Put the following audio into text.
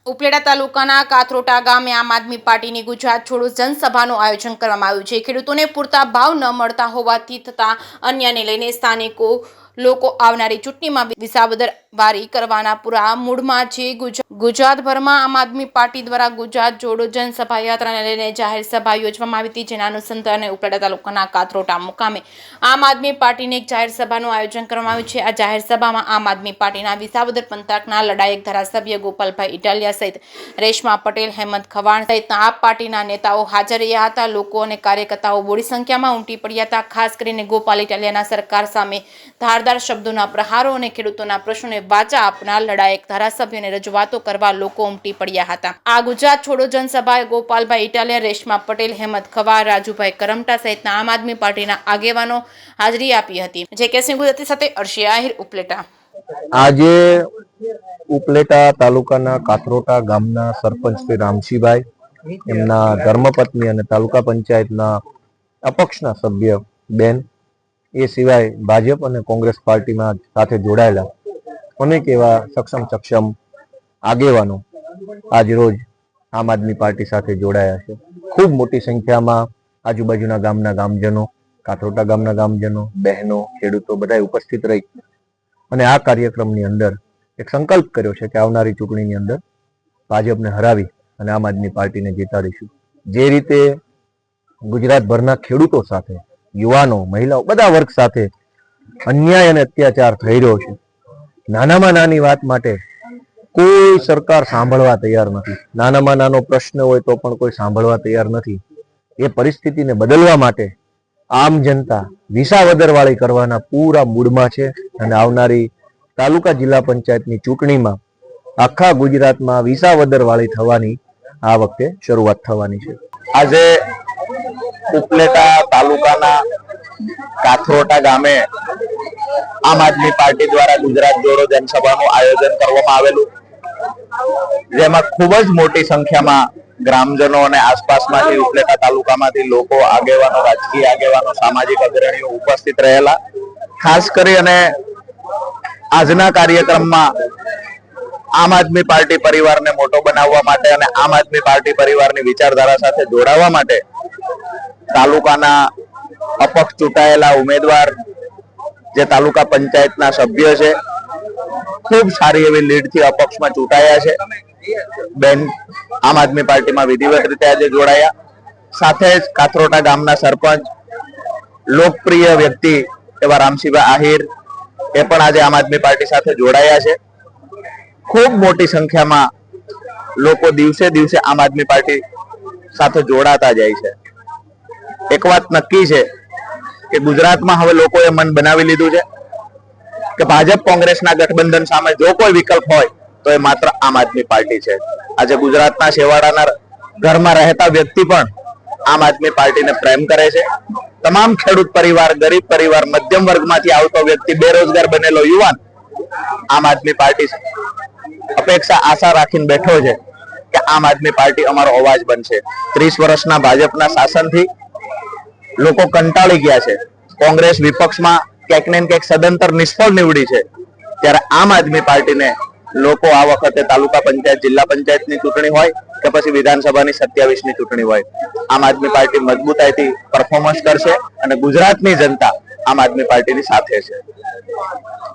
ઉપલેટા તાલુકાના કાથરોટા ગામે આમ આદમી પાર્ટીની ગુજરાત છોડો જનસભાનું આયોજન કરવામાં આવ્યું છે। ખેડૂતોને પૂરતા ભાવ ન મળતા હોવાથી થતા અન્યાયને લઈને સ્થાનિકો લોકો આવનારી ચૂંટણીમાં વિસાવદરબારી કરવાના પૂરા મૂડમાં છે। ગુજરાતભરમાં આમ આદમી પાર્ટી દ્વારા ગુજરાત જોડો જનસભા યાત્રાને લઈને જાહેર સભા યોજવામાં આવી હતી, જેના અનુસંધાને ઉપલેટા તાલુકાના કાથરોટા મુકામે આમ આદમી પાર્ટીની એક જાહેર સભાનું આયોજન કરવામાં આવ્યું છે। આ જાહેર સભામાં આમ આદમી પાર્ટીના વિસાવદર પંથકના લડાયક ધારાસભ્ય ગોપાલભાઈ ઇટાલિયા સહિત રેશમા પટેલ, હેમંત ખવાણ સહિતના આપ પાર્ટીના નેતાઓ હાજર રહ્યા હતા। લોકો અને કાર્યકર્તાઓ મોટી સંખ્યામાં ઉમટી પડ્યા હતા। ખાસ કરીને ગોપાલ ઇટાલિયાના સરકાર સામે ધારદાર શબ્દોના પ્રહારો અને ખેડૂતોના પ્રશ્નોને વાચા આપનાર લડાયક ધારાસભ્યોને રજૂઆતો કરવા લોકો ઉમટી પડ્યા હતા। આ ગુજરાત છોડો જનસભાએ ગોપાલભાઈ ઇટાલિયા, રેશમા પટેલ, હેમંત ખવાણ, રાજુભાઈ કરમટા સહિતના આમ આદમી પાર્ટીના આગેવાનો હાજરી આપી હતી। જે કેસિંગ ગુજરાતી સાથે અર્શી આહિર, ઉપલેટા। આજે ઉપલેટા તાલુકાના કાથરોટા ગામના સરપંચ શ્રી રામશીભાઈ, એમના ધર્મપત્ની અને તાલુકા પંચાયતના અપક્ષના સભ્ય બેન, એ સિવાય ભાજપ અને કોંગ્રેસ પાર્ટીમાં સાથે જોડાયેલા અનેક એવા સક્ષમ આગેવાનો આજ રોજ આમ આદમી પાર્ટી સાથે જોડાયા છે। ખૂબ મોટી સંખ્યામાં આજુબાજુના ગામના ગામજનો, કાથરોટા ગામના ગામજનો, બહેનો, ખેડૂતો બધા ઉપસ્થિત રહી અને આ કાર્યક્રમની અંદર એક સંકલ્પ કર્યો છે કે આવનારી ચૂંટણીની અંદર ભાજપને હરાવી અને આમ આદમી પાર્ટીને જીતાડીશું। જે રીતે ગુજરાતભરના ખેડૂતો સાથે, યુવાનો, મહિલાઓ, બધા વર્ગ સાથે અન્યાય અને અત્યાચાર થઈ રહ્યો છે, નાનામાં નાની વાત માટે કોઈ સરકાર સાંભળવા તૈયાર નથી। નાનામાં નાનો પ્રશ્ન હોય તો પણ કોઈ સાંભળવા તૈયાર નથી। એ પરિસ્થિતિને બદલવા માટે આમ જનતા વિસાવદરવાળી કરવાના પૂરા મૂડમાં છે અને આવનારી તાલુકા જિલ્લા પંચાયતની ચૂંટણીમાં આખા ગુજરાતમાં વિસાવદરવાળી થવાની આ વખતે શરૂઆત થવાની છે। આજે ઉપલેટા તાલુકાના કાથરોટા ગામે આમ આદમી પાર્ટી દ્વારા ગુજરાત જોડો જનસભાનું આયોજન કરવામાં આવેલું, જેમાં ખૂબ જ મોટી સંખ્યામાં ગ્રામજનો અને આસપાસમાંથી ઉપલેટા તાલુકામાંથી લોકો, આગેવાનો, રાજકીય આગેવાનો, સામાજિક અગ્રણીઓ ઉપસ્થિત રહેલા। ખાસ કરી અને આજના કાર્યક્રમમાં આમ આદમી પાર્ટી પરિવારને મોટો બનાવવા માટે અને આમ આદમી પાર્ટી પરિવારની વિચારધારા સાથે જોડાવા માટે તાલુકાના અપક્ષ ચૂંટાયેલા ઉમેદવાર જે તાલુકા પંચાયતના સભ્ય છે, ખૂબ સારી એવી લીડથી અપક્ષમાં ચૂંટાયા છે। બેન આમ આદમી પાર્ટીમાં વિધિવત રીતે આજે જોડાયા। સાથે જ કાથરોટા ગામના સરપંચ, લોકપ્રિય વ્યક્તિ એવા રામશીભાઈ આહિર, એ પણ આજે આમ આદમી પાર્ટી સાથે જોડાયા છે। ખૂબ મોટી સંખ્યામાં લોકો દિવસે દિવસે આમ આદમી પાર્ટી સાથે જોડાતા જાય છે। એક વાત નક્કી છે કે ગુજરાતમાં હવે લોકોએ મન બનાવી લીધું છે કે ભાજપ કોંગ્રેસના ગઠબંધન સામે જો કોઈ વિકલ્પ હોય તો એ માત્ર આમ આદમી પાર્ટી છે। આજે ગુજરાતના છેવાડાના ઘરમાં રહેતા વ્યક્તિ પણ આમ આદમી પાર્ટીને પ્રેમ કરે છે। તમામ ખેડૂત પરિવાર, ગરીબ પરિવાર, મધ્યમ વર્ગમાંથી આવતો વ્યક્તિ, બેરોજગાર બનેલો યુવાન આમ આદમી પાર્ટી અપેક્ષા, આશા રાખીને બેઠો છે કે આમ આદમી પાર્ટી અમારો અવાજ બનશે। 30 વર્ષના ભાજપના શાસનથી લોકો કંટાળી ગયા છે। કોંગ્રેસ વિપક્ષમાં ક્યાંક ને ક્યાંક સદંતર નિષ્ફળ નીવડી છે, ત્યારે આમ આદમી પાર્ટીને લોકો આ વખતે તાલુકા પંચાયત, જિલ્લા પંચાયતની ચૂંટણી હોય કે પછી વિધાનસભાની 27મી ચૂંટણી હોય, આમ આદમી પાર્ટી મજબૂતાઈથી પરફોર્મન્સ કરશે અને ગુજરાતની જનતા આમ આદમી પાર્ટીની સાથે છે।